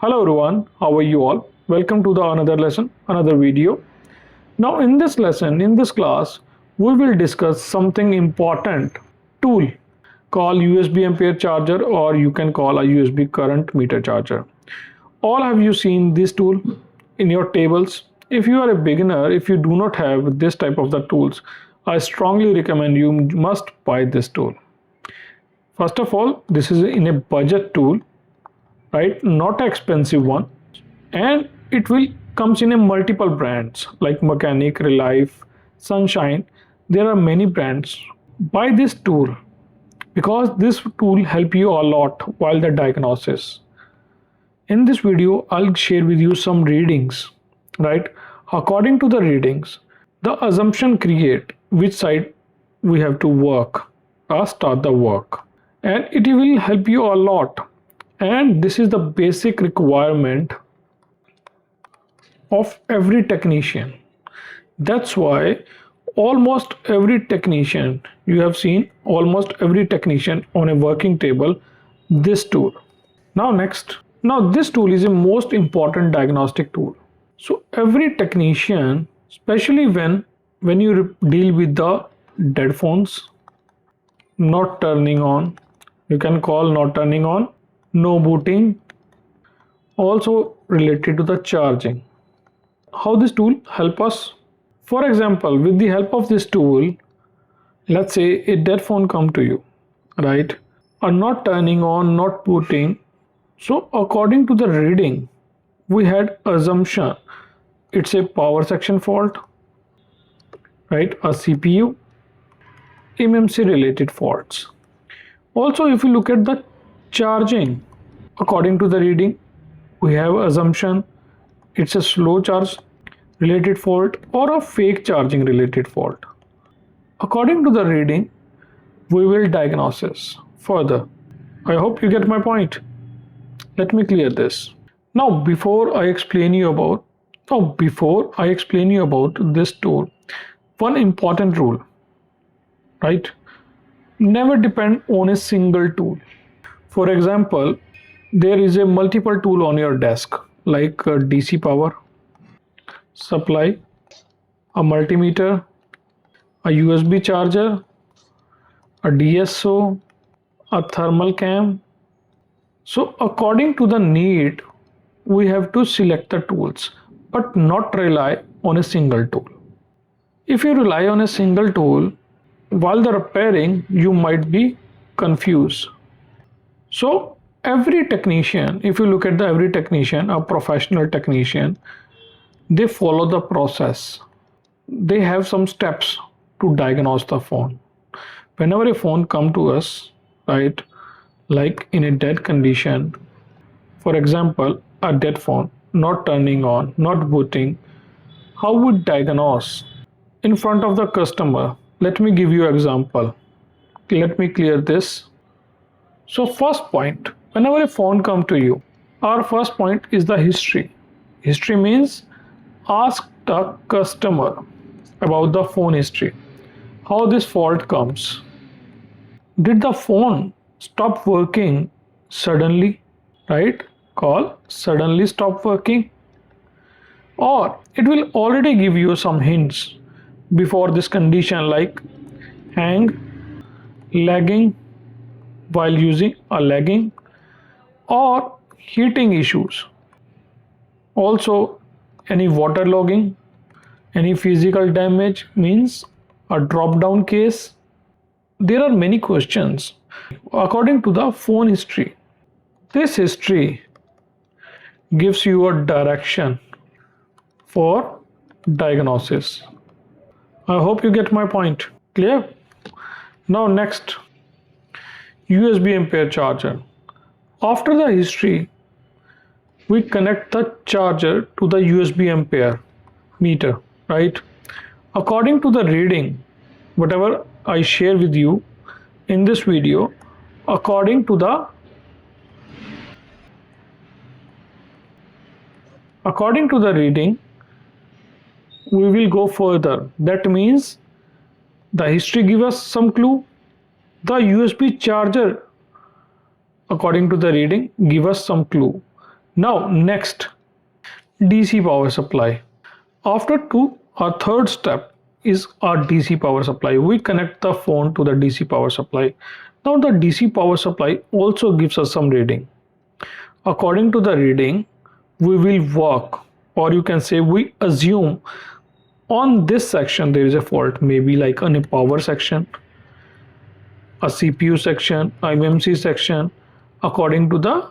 Hello everyone, how are you all? Welcome to the another lesson, another video. Now in this lesson, in this class, we will discuss something important tool called USB Ampere charger, or you can call a USB current meter charger. All have you seen this tool in your tables? If you are a beginner, if you do not have this type of the tools, I strongly recommend you must buy this tool. First of all, this is in a budget tool, right? Not an expensive one, and it will comes in a multiple brands like Mechanic, Relife, Sunshine. There are many brands. Buy this tool because this tool help you a lot while the diagnosis. In this video, I'll share with you some readings, right? According to the readings, the assumption create which side we have to work or start the work, and it will help you a lot. And this is the basic requirement of every technician. That's why almost every technician, you have seen almost every technician on a working table, this tool. Now this tool is a most important diagnostic tool. So every technician, especially when you deal with the dead phones, not turning on, you can call not turning on, no booting, also related to the charging. How this tool help us? For example, with the help of this tool, let's say a dead phone come to you, right? Or not turning on, not booting. So according to the reading, we had assumption it's a power section fault, right? A CPU, MMC related faults. Also, if you look at the charging, according to the reading, we have assumption it's a slow charge related fault or a fake charging related fault. According to the reading, we will diagnose further. I hope you get my point. Let me clear this. Now before I explain you about this tool, one important rule, right? Never depend on a single tool. For example, there is a multiple tool on your desk like a DC power supply, a multimeter, a USB charger, a DSO, a thermal cam. So according to the need, we have to select the tools, but not rely on a single tool. If you rely on a single tool, while the repairing, you might be confused. So every technician, if you look at every technician, a professional technician, they follow the process. They have some steps to diagnose the phone. Whenever a phone come to us, right, like in a dead condition, for example, a dead phone, not turning on, not booting, how we diagnose in front of the customer? Let me give you an example. Let me clear this. So first point, whenever a phone comes to you, our first point is the history. History means ask the customer about the phone history. How this fault comes. Did the phone stop working suddenly, right? Call suddenly stop working. Or it will already give you some hints before this condition like hang, lagging while using a lagging, or heating issues. Also any water logging, any physical damage means a drop down case. There are many questions according to the phone history. This history gives you a direction for diagnosis. I hope you get my point. Clear? Now next, USB Ampere charger. After the history, we connect the charger to the USB Ampere meter, right? According to the reading, whatever I share with you in this video, according to the reading, we will go further. That means the history gives us some clue. The USB charger, according to the reading, give us some clue. Now next, DC power supply. After two, our third step is our DC power supply. We connect the phone to the DC power supply. Now the DC power supply also gives us some reading. According to the reading, we will work, or you can say we assume on this section there is a fault, maybe like on a power section, a CPU section, MMC section, according to the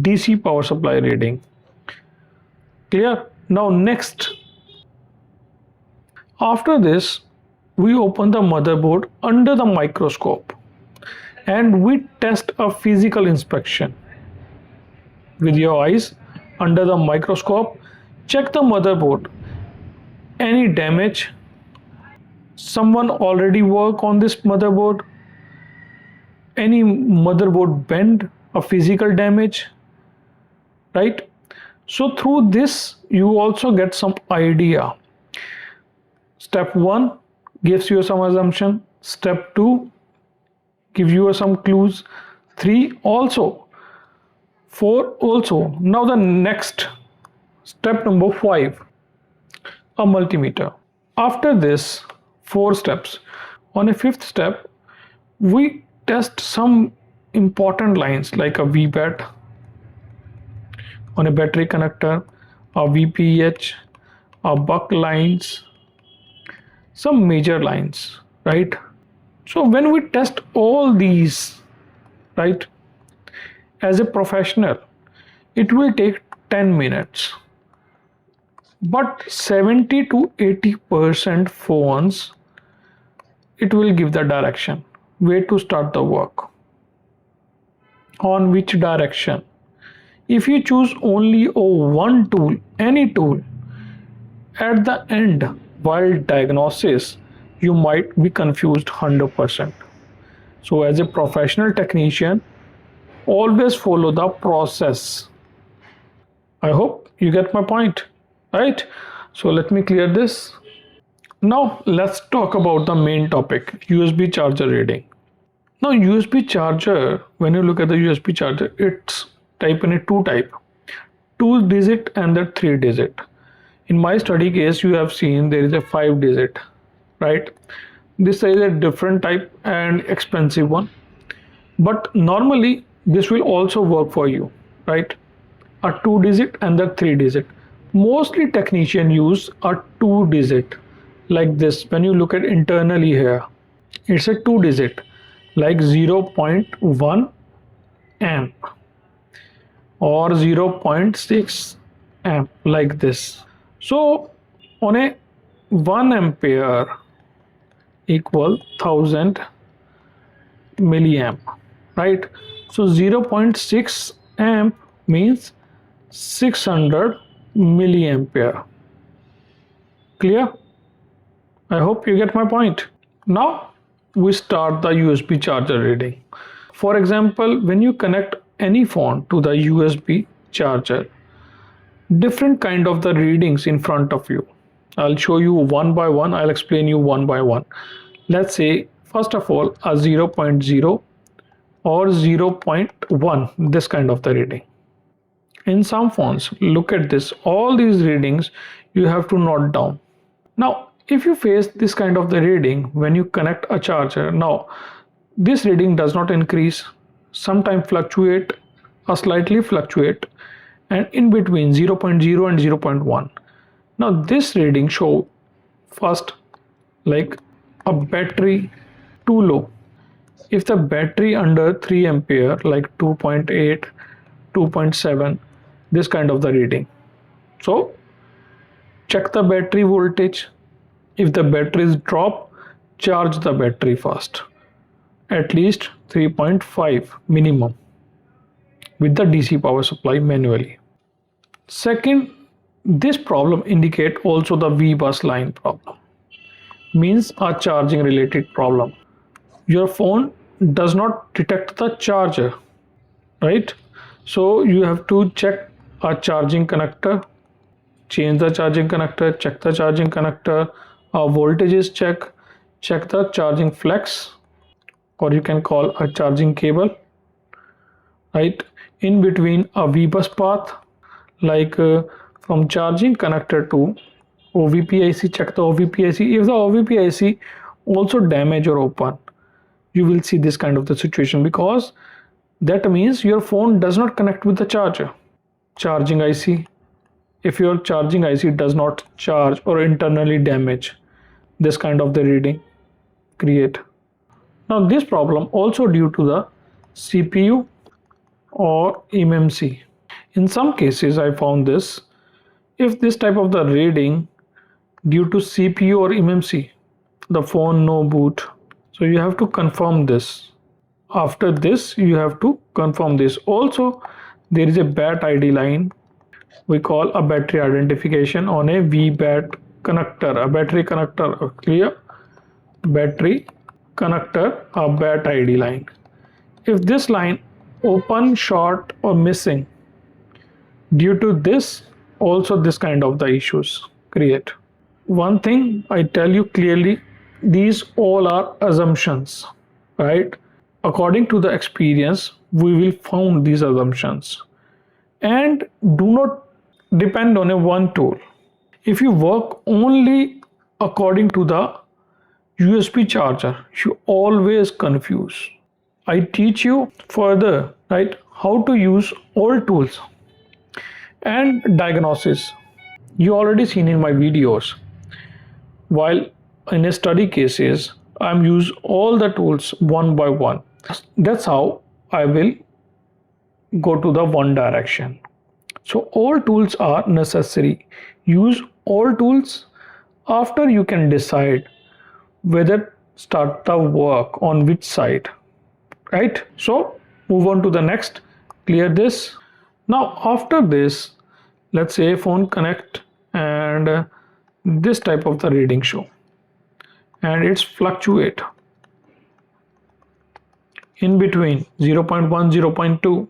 DC power supply reading. Clear? Now next, after this, we open the motherboard under the microscope and we test a physical inspection. With your eyes under the microscope, check the motherboard. Any damage? Someone already work on this motherboard? Any motherboard bend? A physical damage? Right? So through this, you also get some idea. Step 1 gives you some assumption. Step 2 gives you some clues. 3 also. 4 also. Now the next, step number 5, a multimeter. After this 4 steps, on a 5th step, we test some important lines like a VBAT on a battery connector, a VPH, a buck lines, some major lines, right? So when we test all these, right, as a professional, it will take 10 minutes. But 70 to 80% phones, it will give the direction, where to start the work, on which direction. If you choose only one tool, any tool, at the end, while diagnosis, you might be confused 100%. So as a professional technician, always follow the process. I hope you get my point, right? So let me clear this. Now let's talk about the main topic, USB charger reading. Now USB charger, when you look at the USB charger, it's type in a 2 type, 2 digit and the 3 digit. In my study case, you have seen there is a 5 digit, right? This is a different type and expensive one, but normally this will also work for you, right? A 2 digit and the 3 digit. Mostly technicians use a 2 digit like this. When you look at internally here, it's a 2 digit like 0.1 amp or 0.6 amp like this. So on a 1 ampere equal 1000 milliamp, right? So 0.6 amp means 600 milliampere. Clear? I hope you get my point. Now we start the USB charger reading. For example, when you connect any phone to the USB charger, different kind of the readings in front of you. I'll show you one by one. I'll explain you one by one. Let's say first of all a 0.0 or 0.1, this kind of the reading. In some phones, look at this, all these readings you have to note down. Now if you face this kind of the reading when you connect a charger, now this reading does not increase, sometimes fluctuate or slightly fluctuate, and in between 0.0 and 0.1. Now this reading show first like a battery too low. If the battery under 3 ampere like 2.8, 2.7, this kind of the reading. So check the battery voltage. If the batteries drop, charge the battery first, at least 3.5 minimum with the DC power supply manually. Second, this problem indicate also the V bus line problem, means a charging related problem. Your phone does not detect the charger, right? So you have to check a charging connector, change the charging connector, check the charging connector, voltage is check the charging flex, or you can call a charging cable, right? in between a VBus path, like from charging connector to OVPIC, check the OVPIC. If the OVPIC also damaged or open, you will see this kind of the situation, because that means your phone does not connect with the charger. Charging IC, if your charging IC does not charge or internally damage, this kind of the reading create. Now this problem also due to the CPU or eMMC. In some cases I found this, if this type of the reading due to CPU or eMMC, the phone no boot. So you have to confirm this. After this you have to confirm this. Also there is a BAT ID line, we call a battery identification on a VBAT connector, a battery connector, clear? Battery connector, a BAT ID line. If this line open, short or missing, due to this also this kind of the issues create. One thing I tell you clearly, these all are assumptions, right? According to the experience we will found these assumptions, and do not depend on a one tool. If you work only according to the USB charger, you always confuse. I teach you further, right, how to use all tools and diagnosis. You already seen in my videos. While in a study cases, I'm use all the tools one by one. That's how I will go to the one direction. So all tools are necessary. Use all tools. After you can decide whether start the work on which side, right? So move on to the next, clear this. Now after this, let's say phone connect and this type of the reading show, and it's fluctuate in between 0.1, 0.2.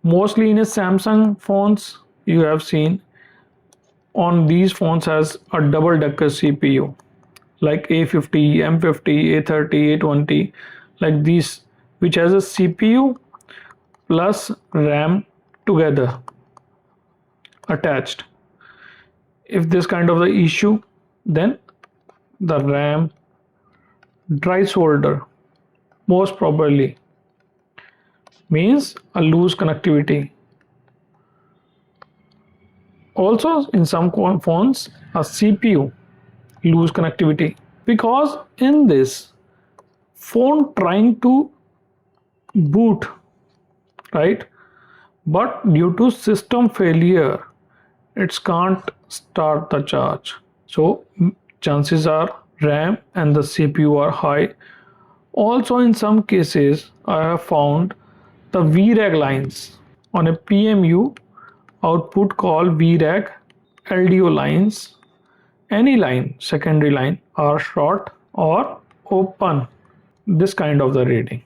Mostly in a Samsung phones you have seen on these phones has a double decker CPU like A50, M50, A30, A20, like these, which has a CPU plus RAM together attached. If this kind of the issue, then the RAM dry solder, most probably means a loose connectivity. Also in some phones a CPU loose connectivity, because in this phone trying to boot, right, but due to system failure it can't start the charge. So chances are RAM and the CPU are high. Also in some cases I have found the VRAG lines on a PMU output called VRAG LDO lines, any line, secondary line, are short or open, this kind of the reading.